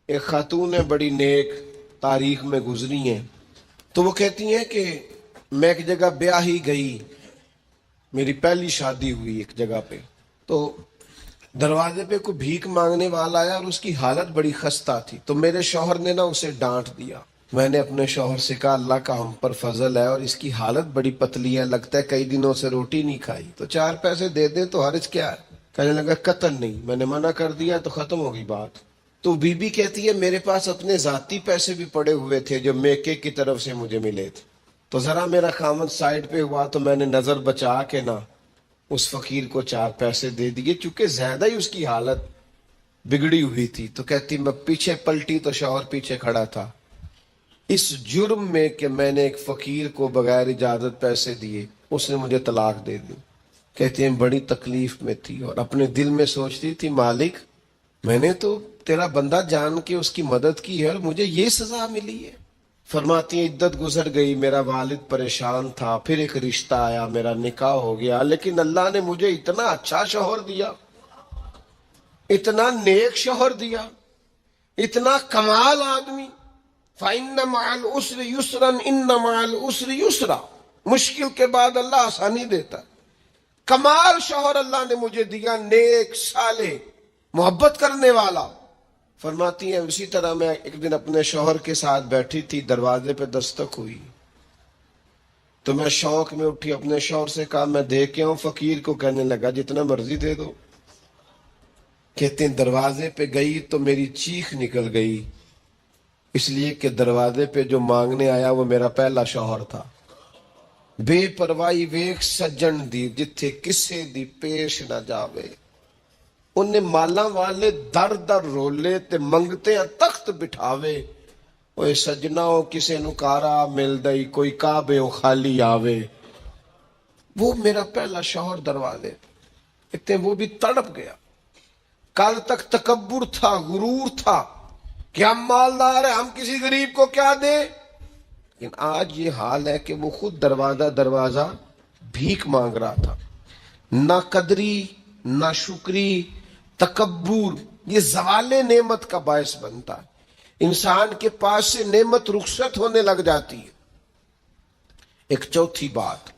ایک خاتون ہے بڑی نیک، تاریخ میں گزری ہیں، تو وہ کہتی ہیں کہ میں ایک جگہ بیاہی گئی، میری پہلی شادی ہوئی ایک جگہ پہ، تو دروازے پہ کوئی بھیک مانگنے والا آیا اور اس کی حالت بڑی خستہ تھی، تو میرے شوہر نے نا اسے ڈانٹ دیا۔ میں نے اپنے شوہر سے کہا اللہ کا ہم پر فضل ہے اور اس کی حالت بڑی پتلی ہے، لگتا ہے کئی دنوں سے روٹی نہیں کھائی، تو 4 پیسے دے دیں تو حرج کیا ہے؟ کہنے لگا قتل نہیں، میں نے منع کر دیا تو ختم ہو گئی بات۔ تو بی بی کہتی ہے میرے پاس اپنے ذاتی پیسے بھی پڑے ہوئے تھے جو میکے کی طرف سے مجھے ملے تھے، تو ذرا میرا خامد سائڈ پہ ہوا تو میں نے نظر بچا کے نا اس فقیر کو 4 پیسے دے دیے، چونکہ زیادہ ہی اس کی حالت بگڑی ہوئی تھی۔ تو کہتی میں پیچھے پلٹی تو شوہر پیچھے کھڑا تھا، اس جرم میں کہ میں نے ایک فقیر کو بغیر اجازت پیسے دیے اس نے مجھے طلاق دے دی۔ کہتی ہیں بڑی تکلیف میں تھی اور اپنے دل میں سوچتی تھی مالک میں نے تو تیرا بندہ جان کے اس کی مدد کی ہے اور مجھے یہ سزا ملی ہے۔ فرماتی ہیں عدت گزر گئی، میرا والد پریشان تھا، پھر ایک رشتہ آیا، میرا نکاح ہو گیا، لیکن اللہ نے مجھے اتنا اچھا شوہر دیا، اتنا نیک شوہر دیا، اتنا کمال آدمی۔ فَإِنَّ مَعَ الْعُسْرِ يُسْرًا إِنَّ مَعَ الْعُسْرِ يُسْرًا، مشکل کے بعد اللہ آسانی دیتا ہے۔ کمال شوہر اللہ نے مجھے دیا، نیک، صالح، محبت کرنے والا۔ فرماتی ہیں اسی طرح میں ایک دن اپنے شوہر کے ساتھ بیٹھی تھی، دروازے پہ دستک ہوئی تو میں شوق میں اٹھی، اپنے شوہر سے کہا میں دے کے آؤں فقیر کو؟ کہنے لگا جتنا مرضی دے دو۔ کہتے ہیں دروازے پہ گئی تو میری چیخ نکل گئی، اس لیے کہ دروازے پہ جو مانگنے آیا وہ میرا پہلا شوہر تھا۔ بے پرواہی ویکھ سجن دی جتھے کسے دی پیش نہ جاوے، انہیں مالا والے در در رولے تے منگتے ہیں تخت بٹھاوے، اوے سجناؤ کسے نو کارا مل دئی کوئی کعبے خالی آوے۔ وہ میرا پہلا شوہر دروازے، اتنے وہ بھی تڑپ گیا۔ کل تک تکبر تھا، غرور تھا کہ ہم مالدار ہیں، ہم کسی غریب کو کیا دیں، لیکن آج یہ حال ہے کہ وہ خود دروازہ دروازہ بھیک مانگ رہا تھا۔ نہ قدری، نہ شکری، تکبر، یہ زوال نعمت کا باعث بنتا ہے۔ انسان کے پاس سے نعمت رخصت ہونے لگ جاتی ہے۔ ایک چوتھی بات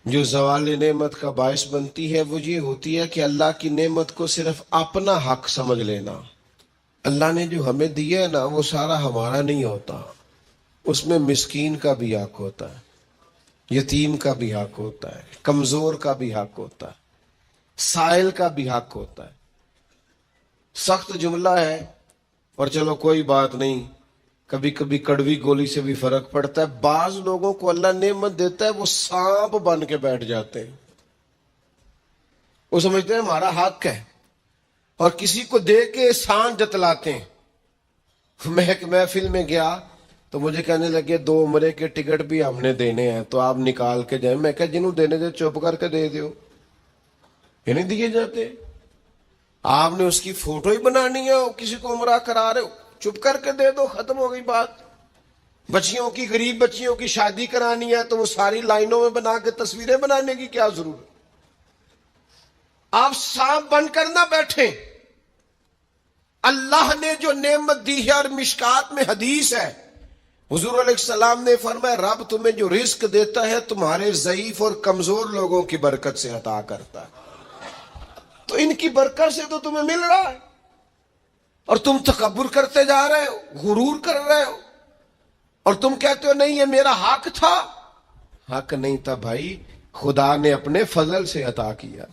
جو زوال نعمت کا باعث بنتی ہے وہ یہ ہوتی ہے کہ اللہ کی نعمت کو صرف اپنا حق سمجھ لینا۔ اللہ نے جو ہمیں دیا ہے نا وہ سارا ہمارا نہیں ہوتا، اس میں مسکین کا بھی حق ہوتا ہے، یتیم کا بھی حق ہوتا ہے، کمزور کا بھی حق ہوتا ہے، سائل کا بھی حق ہوتا ہے۔ سخت جملہ ہے اور چلو کوئی بات نہیں، کبھی کبھی کڑوی گولی سے بھی فرق پڑتا ہے۔ بعض لوگوں کو اللہ نعمت دیتا ہے وہ سانپ بن کے بیٹھ جاتے ہیں، وہ سمجھتے ہیں ہمارا حق ہے اور کسی کو دے کے احسان جتلاتے ہیں۔ میں ایک محفل میں گیا تو مجھے کہنے لگے 2 عمرے کے ٹکٹ بھی ہم نے دینے ہیں تو آپ نکال کے جائیں۔ میں کہا جنہوں دینے دے چپ کر کے دے دیو، یہ نہیں دیے جاتے۔ آپ نے اس کی فوٹو ہی بنانی ہے، کسی کو عمرہ کرا رہے ہو چپ کر کے دے دو، ختم ہو گئی بات۔ بچیوں کی، غریب بچیوں کی شادی کرانی ہے تو وہ ساری لائنوں میں بنا کے تصویریں بنانے کی کیا ضرورت؟ آپ سانپ بن کر نہ بیٹھیں۔ اللہ نے جو نعمت دی ہے، اور مشکات میں حدیث ہے حضور علیہ السلام نے فرمایا رب تمہیں جو رزق دیتا ہے تمہارے ضعیف اور کمزور لوگوں کی برکت سے عطا کرتا ہے، تو ان کی برکت سے تو تمہیں مل رہا ہے اور تم تکبر کرتے جا رہے ہو، غرور کر رہے ہو، اور تم کہتے ہو نہیں یہ میرا حق تھا۔ حق نہیں تھا بھائی، خدا نے اپنے فضل سے عطا کیا۔